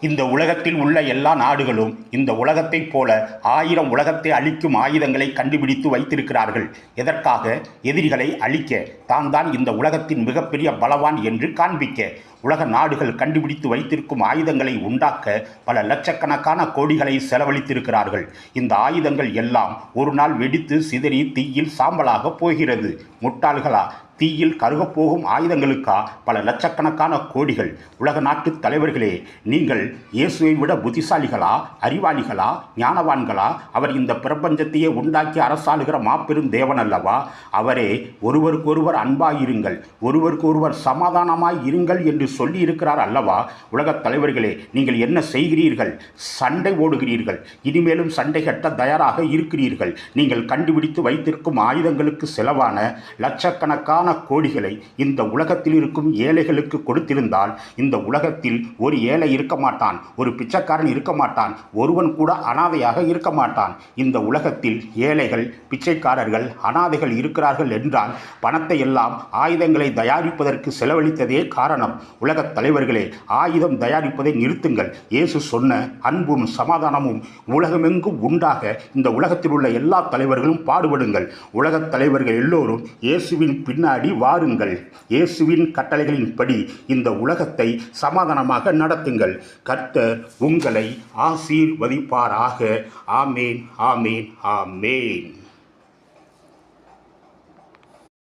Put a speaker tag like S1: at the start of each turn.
S1: இந்த உலகத்தில் உள்ள எல்லா நாடுகளும் இந்த உலகத்தைப் போல 1000 உலகத்தை அழிக்கும் ஆயுதங்களை கண்டுபிடித்து வைத்திருக்கிறார்கள். எதற்காக? எதிரிகளை அழிக்க. தான் இந்த உலகத்தின் மிகப்பெரிய பலவான் என்று காண்பிக்க. உலக நாடுகள் கண்டுபிடித்து வைத்திருக்கும் ஆயுதங்களை உண்டாக்க பல லட்சக்கணக்கான கோடிகளை செலவழித்திருக்கிறார்கள். இந்த ஆயுதங்கள் எல்லாம் ஒரு நாள் வெடித்து சிதறி தீயில் சாம்பலாக போகிறது. முட்டாள்களா? தீயில் கருகப்போகும் ஆயுதங்களுக்கா பல லட்சக்கணக்கான கோடிகள்? உலக நாட்டு தலைவர்களே, நீங்கள் இயேசுவை விட புத்திசாலிகளா, அறிவாளிகளா, ஞானவான்களா? அவர் இந்த பிரபஞ்சத்தையே உண்டாக்கி அரசாளுகிற மாபெரும் தேவன் அல்லவா? அவரே ஒருவருக்கொருவர் அன்பாயிருங்கள், ஒருவருக்கொருவர் சமாதானமாய் இருங்கள் என்று சொல்லி இருக்கிறார் அல்லவா? உலகத் தலைவர்களே, நீங்கள் என்ன செய்கிறீர்கள்? சண்டை ஓடுகிறீர்கள். இனிமேலும் சண்டை கட்ட தயாராக இருக்கிறீர்கள். நீங்கள் கண்டுபிடித்து வைத்திருக்கும் ஆயுதங்களுக்கு செலவான லட்சக்கணக்கான கோடிகளை இந்த உலகத்தில் இருக்கும் ஏழைகளுக்கு கொடுத்திருந்தால் இந்த உலகத்தில் ஒரு ஏழை இருக்க மாட்டான், ஒரு பிச்சைக்காரன் இருக்க மாட்டான், ஒருவன் கூட அனாதையாக இருக்க மாட்டான். இந்த உலகத்தில் ஏழைகள், பிச்சைக்காரர்கள், அனாதைகள் இருக்கிறார்கள் என்றால் பணத்தை எல்லாம் ஆயுதங்களை தயாரிப்பதற்கு செலவழித்ததே காரணம். உலகத் தலைவர்களே, ஆயுதம் தயாரிப்பதை நிறுத்துங்கள். இயேசு சொன்ன அன்பும் சமாதானமும் உலகமெங்கும் உண்டாக இந்த உலகத்தில் உள்ள எல்லா தலைவர்களும் பாடுபடுங்கள். உலகத் தலைவர்கள் எல்லோரும் இயேசுவின் பின்னாடி வாருங்கள். இயேசுவின் கட்டளைகளின்படி இந்த உலகத்தை சமாதானமாக நடத்துங்கள். கர்த்தர் உங்களை ஆசீர்வதிப்பாராக. ஆமேன், ஆமேன், ஆமேன்.